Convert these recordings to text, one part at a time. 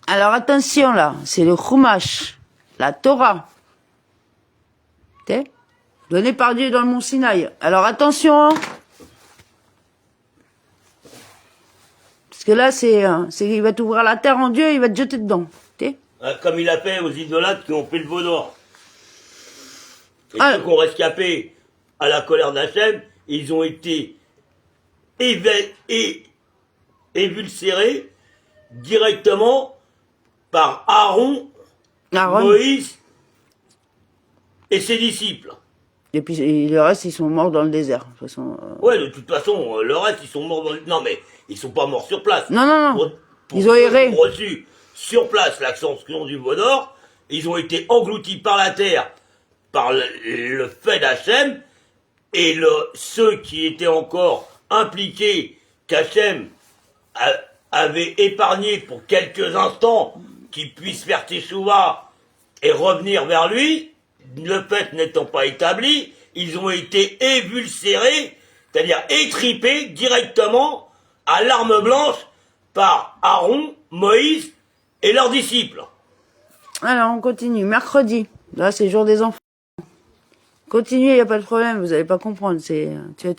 Alors attention là, c'est le Chumash, la Torah. Donné par Dieu dans le mont Sinaï. Alors attention, hein. Parce que là, il va t'ouvrir la terre en Dieu, il va te jeter dedans. Comme il a fait aux idolâtres qui ont fait le veau d'or. Et ceux qui ont rescapé à la colère d'Hachem, ils ont été évulsérés directement par Aaron, Moïse et ses disciples. Et puis le reste, ils sont morts dans le désert. De toute façon, Ouais, de toute façon, le reste, ils sont morts dans le... Non, mais ils sont pas morts sur place. Non. Ils ont erré. Ils ont reçu sur place l'ascension du veau d'or. Ils ont été engloutis par la terre, par le fait d'Hachem. Et ceux qui étaient encore impliqués, qu'Hachem avait épargné pour quelques instants, qu'ils puissent faire teshuva et revenir vers lui, le fait n'étant pas établi, ils ont été évulsérés, c'est-à-dire étripés directement à l'arme blanche par Aaron, Moïse et leurs disciples. Alors, on continue. Mercredi. Là, c'est le jour des enfants. Continuez, il n'y a pas de problème, vous n'allez pas comprendre.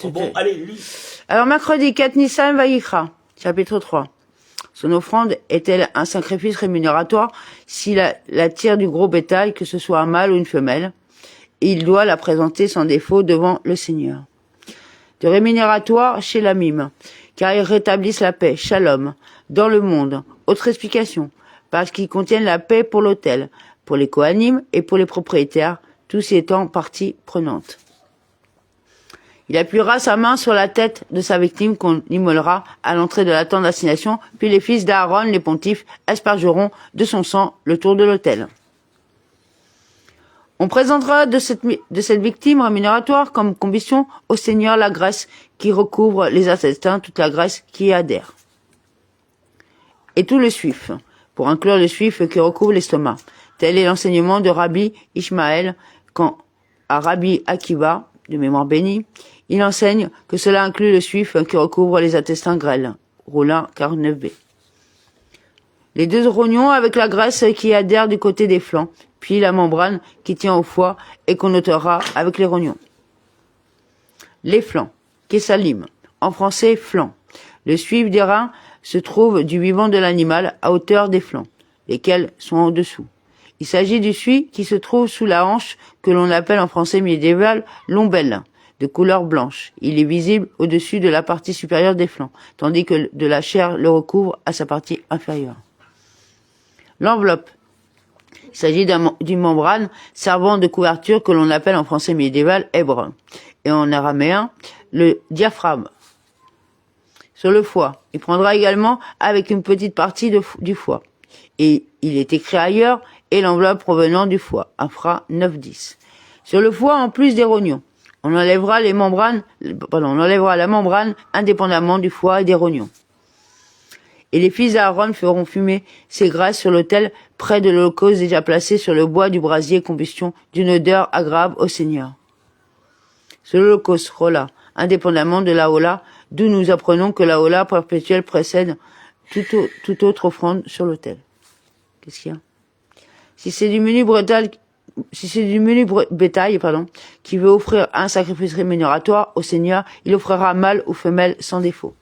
Bon, allez, lis. Alors, mercredi, Kat Nissan Vayikra, chapitre 3. Son offrande est-elle un sacrifice rémunératoire s'il la tire du gros bétail, que ce soit un mâle ou une femelle? Il doit la présenter sans défaut devant le Seigneur. De rémunératoire chez la mime, car ils rétablissent la paix, shalom, dans le monde. Autre explication, parce qu'ils contiennent la paix pour l'autel, pour les Kohanim et pour les propriétaires, tous y étant partie prenante. Il appuiera sa main sur la tête de sa victime qu'on immolera à l'entrée de la tente d'assignation, puis les fils d'Aaron, les pontifes, aspergeront de son sang le tour de l'autel. On présentera de cette victime rémunératoire comme combustion au Seigneur la graisse qui recouvre les intestins, toute la graisse qui y adhère. Et tout le suif, pour inclure le suif qui recouvre l'estomac. Tel est l'enseignement de Rabbi Ishmaël quand, à Rabbi Akiva, de mémoire bénie, il enseigne que cela inclut le suif qui recouvre les intestins grêles. Rollin 49b. Les deux rognons avec la graisse qui adhère du côté des flancs, puis la membrane qui tient au foie et qu'on ôtera avec les rognons. Les flancs, Kessalim, en français flanc. Le suif des reins se trouve du vivant de l'animal à hauteur des flancs, lesquels sont en dessous. Il s'agit du suif qui se trouve sous la hanche que l'on appelle en français médiéval l'ombelle, de couleur blanche. Il est visible au-dessus de la partie supérieure des flancs, tandis que de la chair le recouvre à sa partie inférieure. L'enveloppe. Il s'agit d'une membrane servant de couverture que l'on appelle en français médiéval hébreu, et en araméen le diaphragme. Sur le foie, il prendra également avec une petite partie du foie. Et il est écrit ailleurs, et l'enveloppe provenant du foie, Afra 9-10. Sur le foie, en plus des rognons, on enlèvera la membrane indépendamment du foie et des rognons. Et les fils d'Aaron feront fumer ces graisses sur l'autel près de l'holocauste déjà placé sur le bois du brasier combustion d'une odeur agréable au Seigneur. Sur l'holocauste, Rola, indépendamment de la Hola, d'où nous apprenons que la Hola perpétuelle précède toute autre offrande sur l'autel. Qu'est-ce qu'il y a? Si c'est du menu bétail, qui veut offrir un sacrifice rémunératoire au Seigneur, il offrira mâle ou femelle sans défaut.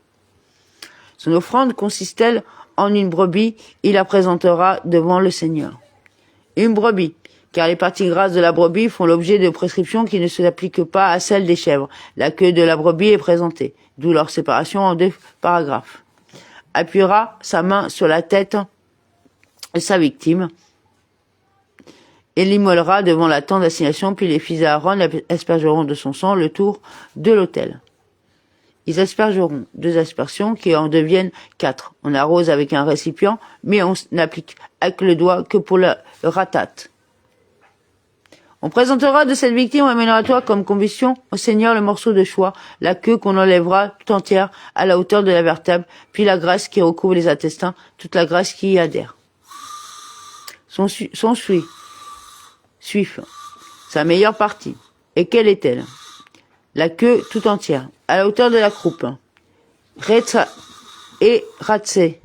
Son offrande consiste-t-elle en une brebis, il la présentera devant le Seigneur. Une brebis, car les parties grasses de la brebis font l'objet de prescriptions qui ne s'appliquent pas à celles des chèvres. La queue de la brebis est présentée, d'où leur séparation en 2 paragraphes. Appuiera sa main sur la tête de sa victime et l'immolera devant la tente d'assignation, puis les fils d'Aaron aspergeront de son sang le tour de l'autel. Ils aspergeront 2 aspersions qui en deviennent 4. On arrose avec un récipient, mais on n'applique avec le doigt que pour le ratat. On présentera de cette victime rémunératoire comme combustion au Seigneur le morceau de choix, la queue qu'on enlèvera tout entière à la hauteur de la vertèbre, puis la graisse qui recouvre les intestins, toute la graisse qui y adhère. Son suif, sa meilleure partie. Et quelle est-elle? La queue tout entière, à la hauteur de la croupe. Retsa et Ratsé,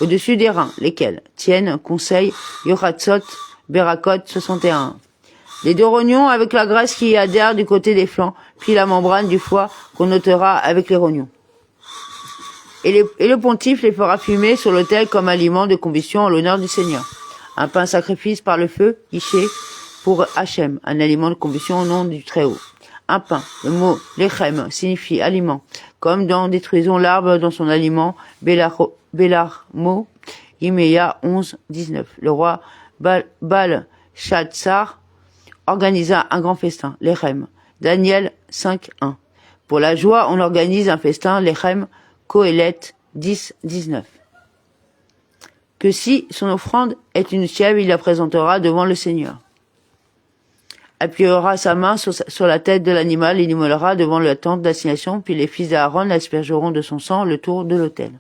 au-dessus des reins, lesquels tiennent conseil Yoratzot, Berakot 61. Les 2 rognons avec la graisse qui y adhère du côté des flancs, puis la membrane du foie qu'on notera avec les rognons. Et le pontife les fera fumer sur l'autel comme aliment de combustion en l'honneur du Seigneur. Un pain sacrifice par le feu, Iché, pour Hachem, un aliment de combustion au nom du Très-Haut. Un pain, le mot lechem signifie aliment, comme dans détruisons l'arbre dans son aliment, Belarmo, Iméa 11, 19. Le roi Bal-Shatzar organisa un grand festin, lechem, Daniel 5, 1. Pour la joie, on organise un festin, lechem, Kohelet 10, 19. Que si son offrande est une chèvre, il la présentera devant le Seigneur. Appuyera sa main sur la tête de l'animal, il l'immolera devant la tente d'assignation, puis les fils d'Aaron aspergeront de son sang le tour de l'autel.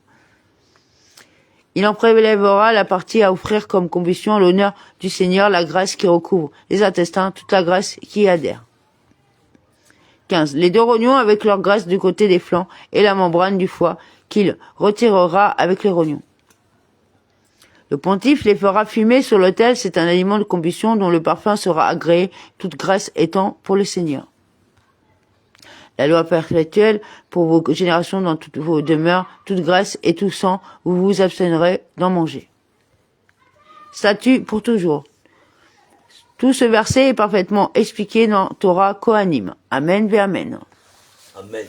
Il en prélèvera la partie à offrir comme combustion à l'honneur du Seigneur, la graisse qui recouvre les intestins, toute la graisse qui y adhère. 15. Les 2 rognons avec leur graisse du côté des flancs et la membrane du foie, qu'il retirera avec les rognons. Le pontife les fera fumer sur l'autel, c'est un aliment de combustion dont le parfum sera agréé, toute graisse étant pour le Seigneur. La loi perpétuelle pour vos générations dans toutes vos demeures, toute graisse et tout sang, vous vous abstiendrez d'en manger. Statut pour toujours. Tout ce verset est parfaitement expliqué dans Torah Kohanim. Amen ve Amen. Amen.